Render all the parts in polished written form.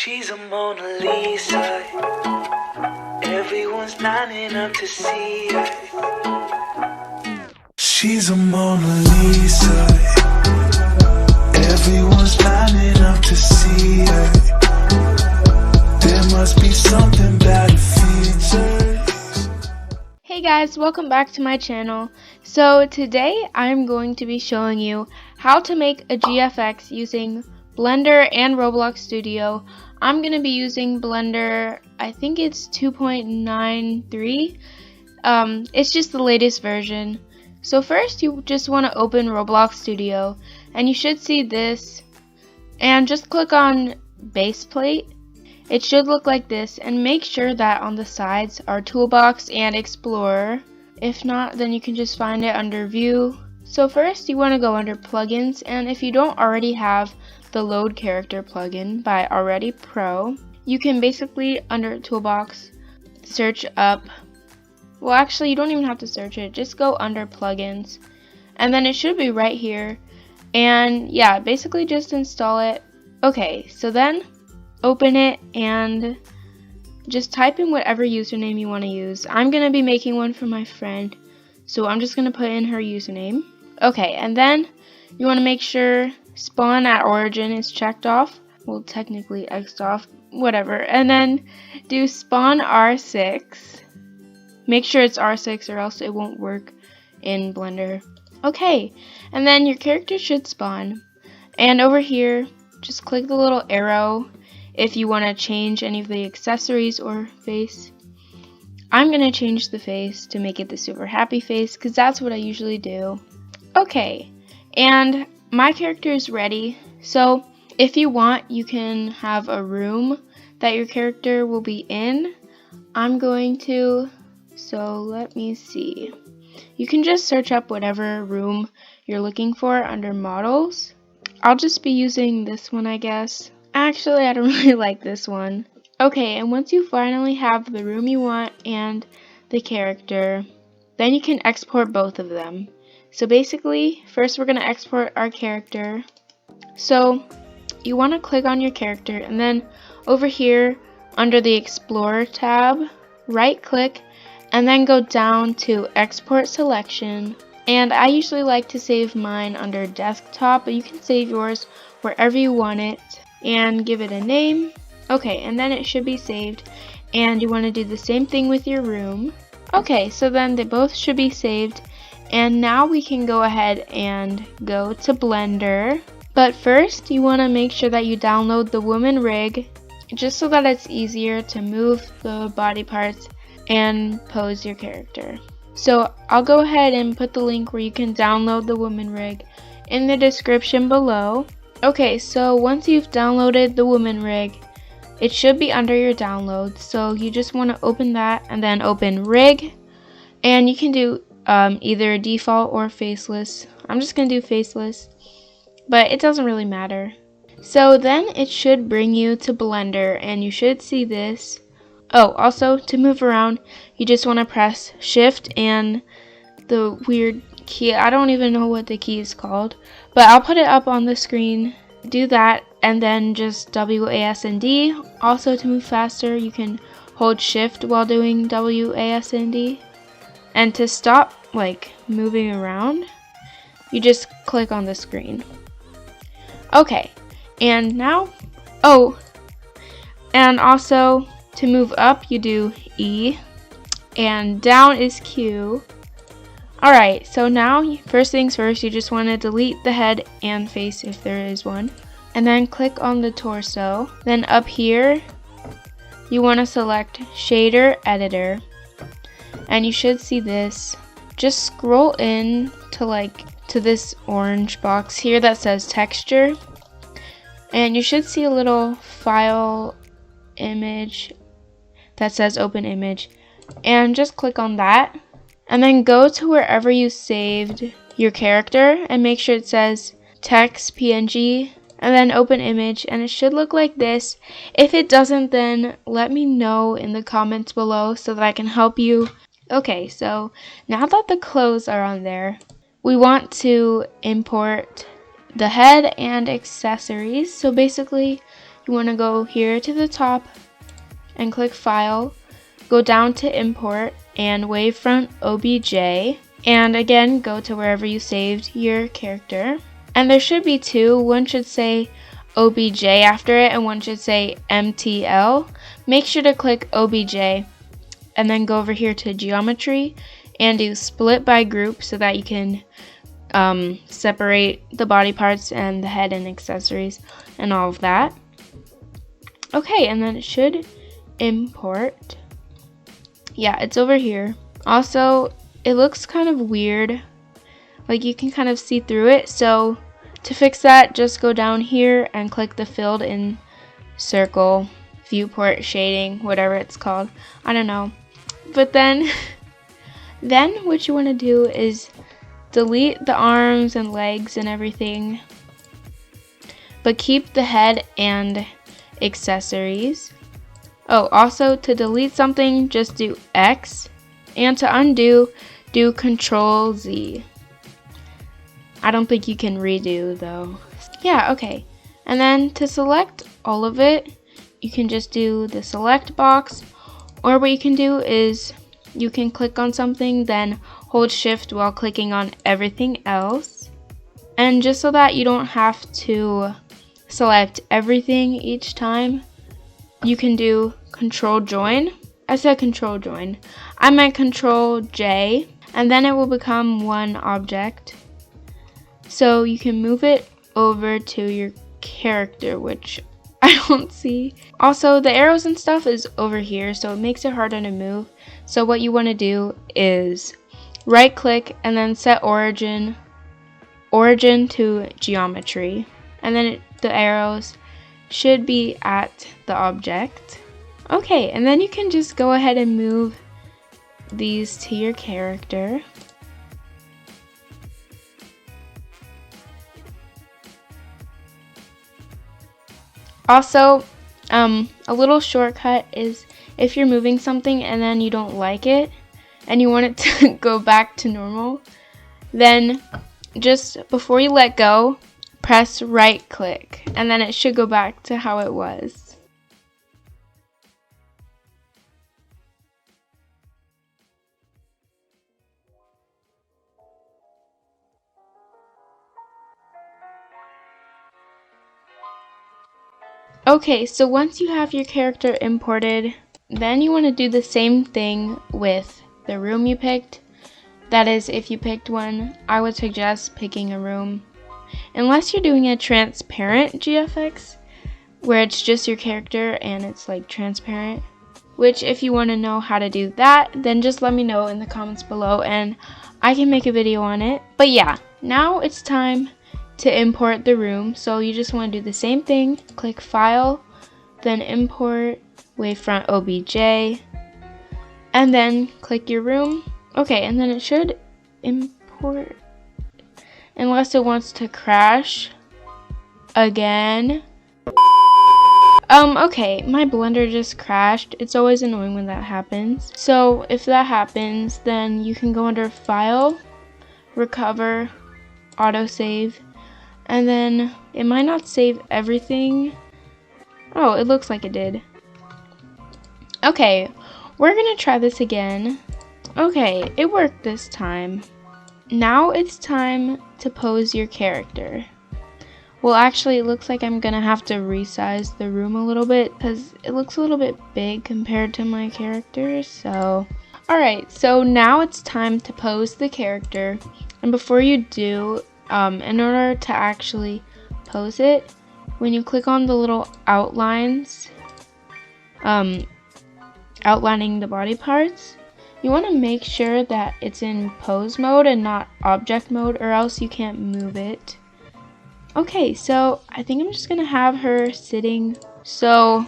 She's a Mona Lisa. Everyone's lining up to see her. She's a Mona Lisa. Everyone's lining up to see her. There must be something about her features. Hey guys, welcome back to my channel. So today I'm going to be showing you how to make a GFX using Blender and Roblox Studio. I'm going to be using Blender, I think it's 2.93. It's just the latest version. So first you just want to open Roblox Studio and you should see this, and just click on base plate. It should look like this, and make sure that on the sides are Toolbox and Explorer. If not, then you can just find it under View. So first you want to go under Plugins, and if you don't already have the Load Character plugin by Already Pro, you can basically under Toolbox search up, well actually you don't even have to search it, just go under Plugins and then it should be right here, and yeah, basically just install it. Okay, so then open it and just type in whatever username you want to use. I'm going to be making one for my friend, so I'm just going to put in her username. Okay, and then you want to make sure spawn at origin is checked off. Well, technically X'd off, whatever. And then do spawn R6. Make sure it's R6 or else it won't work in Blender. Okay, and then your character should spawn. And over here, just click the little arrow if you want to change any of the accessories or face. I'm going to change the face to make it the super happy face because that's what I usually do. Okay, and my character is ready. So if you want, you can have a room that your character will be in. I'm going to, so let me see. You can just search up whatever room you're looking for under models. I'll just be using this one, I guess. Actually, I don't really like this one. Okay, and once you finally have the room you want and the character, then you can export both of them. So basically, first we're going to export our character. So you want to click on your character, and then over here under the Explorer tab, right click and then go down to Export Selection. And I usually like to save mine under desktop, but you can save yours wherever you want it and give it a name. Okay, and then it should be saved, and you want to do the same thing with your room. Okay, so then they both should be saved, and now we can go ahead and go to Blender. But first you want to make sure that you download the woman rig, just so that it's easier to move the body parts and pose your character. So I'll go ahead and put the link where you can download the woman rig in the description below. Okay, so once you've downloaded the woman rig, it should be under your downloads. So you just want to open that and then open rig, and you can do either default or faceless. I'm just going to do faceless, but it doesn't really matter. So then it should bring you to Blender, and you should see this. Oh, also to move around, you just want to press shift and the weird key. I don't even know what the key is called, but I'll put it up on the screen. Do that and then just WASD. Also to move faster, you can hold shift while doing WASD. And to stop like moving around, you just click on the screen. Okay, and now, oh, and also to move up you do E, and down is Q. Alright, so now first things first, you just want to delete the head and face if there is one, and then click on the torso. Then up here you want to select shader editor, and you should see this. Just scroll in to this orange box here that says texture, and you should see a little file image that says open image, and just click on that. And then go to wherever you saved your character and make sure it says text PNG, and then open image, and it should look like this. If it doesn't, then let me know in the comments below so that I can help you. Okay, so now that the clothes are on there, we want to import the head and accessories. So basically you want to go here to the top and click File, go down to Import and Wavefront OBJ, and again go to wherever you saved your character. And there should be two. One should say OBJ after it and one should say MTL. Make sure to click OBJ and then go over here to Geometry and do Split by Group so that you can separate the body parts and the head and accessories and all of that. Okay, and then it should import. Yeah, it's over here. Also, it looks kind of weird. Like you can kind of see through it. So to fix that, just go down here and click the filled in circle, viewport shading, whatever it's called. I don't know. But then what you want to do is delete the arms and legs and everything, but keep the head and accessories. Oh, also to delete something, just do X, and to undo, do Control Z. I don't think you can redo though. Yeah, okay. And then to select all of it, you can just do the select box, or what you can do is you can click on something, then hold shift while clicking on everything else. And just so that you don't have to select everything each time, you can do Control Join. I said Control Join. I meant Control J, and then it will become one object. So you can move it over to your character, which I don't see. Also, the arrows and stuff is over here, so it makes it harder to move. So what you want to do is right click and then set origin to geometry, and then the arrows should be at the object. Okay, and then you can just go ahead and move these to your character. Also, a little shortcut is if you're moving something and then you don't like it and you want it to go back to normal, then just before you let go, press right click and then it should go back to how it was. Okay, so once you have your character imported, then you want to do the same thing with the room you picked. That is, if you picked one, I would suggest picking a room. Unless you're doing a transparent GFX, where it's just your character and it's like transparent. Which, if you want to know how to do that, then just let me know in the comments below and I can make a video on it. But yeah, now it's time to import the room. So you just want to do the same thing, click File, then Import, Wavefront OBJ, and then click your room. Okay, and then it should import, unless it wants to crash again. Okay, my Blender just crashed. It's always annoying when that happens. So if that happens, then you can go under File, Recover, Autosave, and then it might not save everything. Oh, it looks like it did. Okay, we're gonna try this again. Okay, it worked this time. Now it's time to pose your character. Well, actually, it looks like I'm gonna have to resize the room a little bit because it looks a little bit big compared to my character. So, alright, so now it's time to pose the character. And before you do, in order to actually pose it, when you click on the little outlines, outlining the body parts, you want to make sure that it's in pose mode and not object mode, or else you can't move it. Okay, so I think I'm just gonna have her sitting, so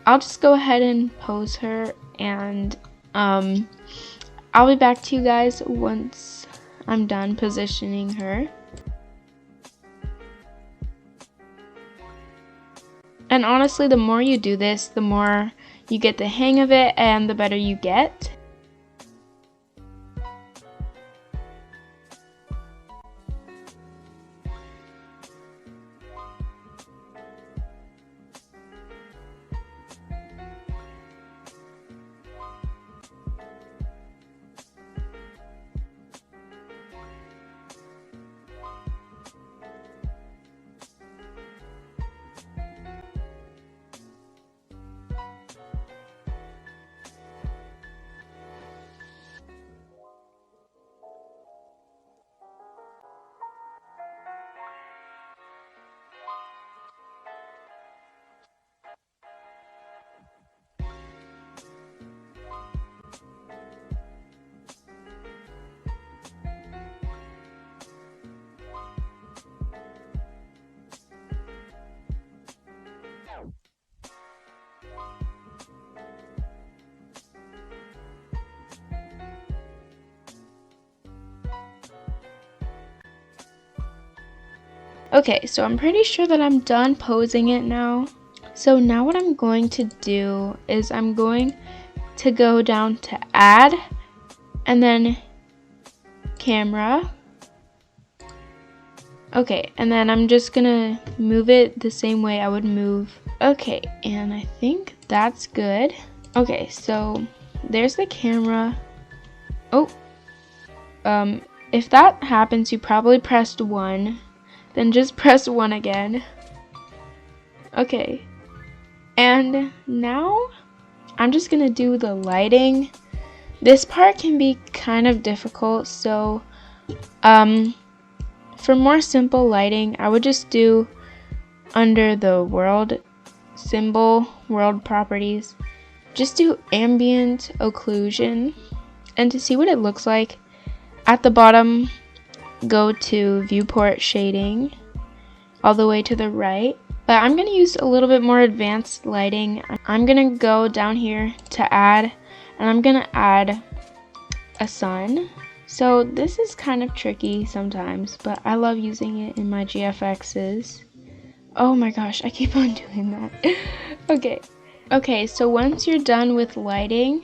I'll just go ahead and pose her, and I'll be back to you guys once I'm done positioning her. And honestly, the more you do this, the more you get the hang of it and the better you get. Okay, so I'm pretty sure that I'm done posing it now. So now what I'm going to do is I'm going to go down to add and then camera. Okay, and then I'm just gonna move it the same way I would move. Okay, and I think that's good. Okay, so there's the camera. Oh, if that happens, you probably pressed 1. Then just press 1 again. Okay, and now I'm just gonna do the lighting. This part can be kind of difficult, so for more simple lighting, I would just do under the world symbol, world properties, just do ambient occlusion. And to see what it looks like, at the bottom, go to viewport shading all the way to the right. But I'm going to use a little bit more advanced lighting. I'm going to go down here to add, and I'm going to add a sun. So this is kind of tricky sometimes, but I love using it in my GFXs. Oh my gosh, I keep on doing that. Okay, so once you're done with lighting,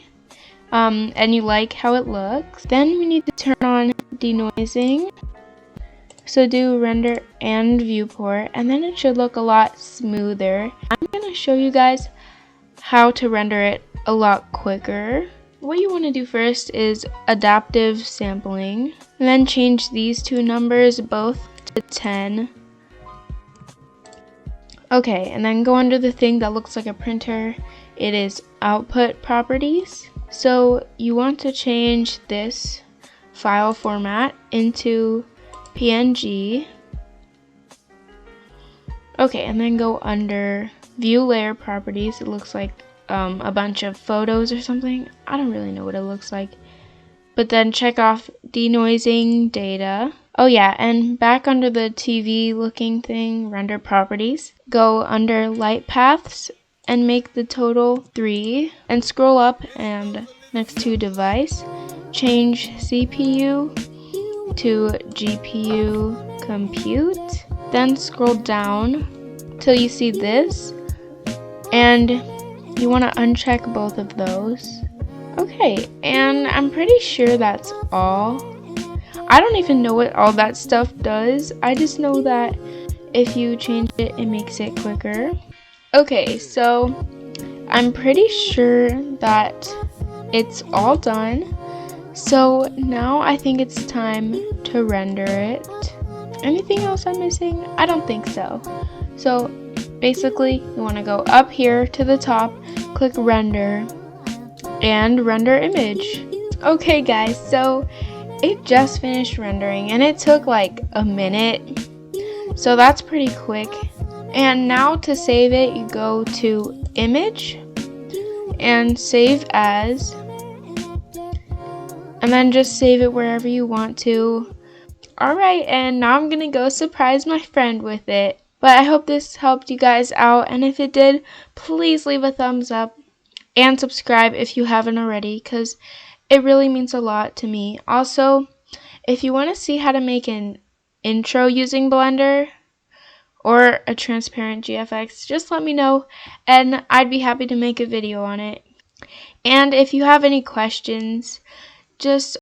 and you like how it looks, then we need to turn on denoising. So do render and viewport, and then it should look a lot smoother. I'm going to show you guys how to render it a lot quicker. What you want to do first is adaptive sampling, and then change these two numbers both to 10. Okay, and then go under the thing that looks like a printer. It is output properties. So you want to change this file format into PNG. Okay, and then go under view layer properties. It looks like a bunch of photos or something. I don't really know what it looks like. But then check off denoising data. Oh yeah, and back under the TV looking thing, render properties, go under light paths and make the total 3, and scroll up and next to device, change CPU to GPU compute, then scroll down till you see this, and you want to uncheck both of those. Okay, and I'm pretty sure that's all. I don't even know what all that stuff does. I just know that if you change it, it makes it quicker. Okay, so I'm pretty sure that it's all done. So now I think it's time to render it. Anything else I'm missing? I don't think so. So basically, you want to go up here to the top, click render, and render image. Okay guys, so it just finished rendering and it took like a minute, so that's pretty quick. And now to save it, you go to image and save as, and then just save it wherever you want to. Alright, and now I'm gonna go surprise my friend with it. But I hope this helped you guys out, and if it did, please leave a thumbs up and subscribe if you haven't already, because it really means a lot to me. Also, if you want to see how to make an intro using Blender or a transparent GFX, just let me know and I'd be happy to make a video on it. And if you have any questions, just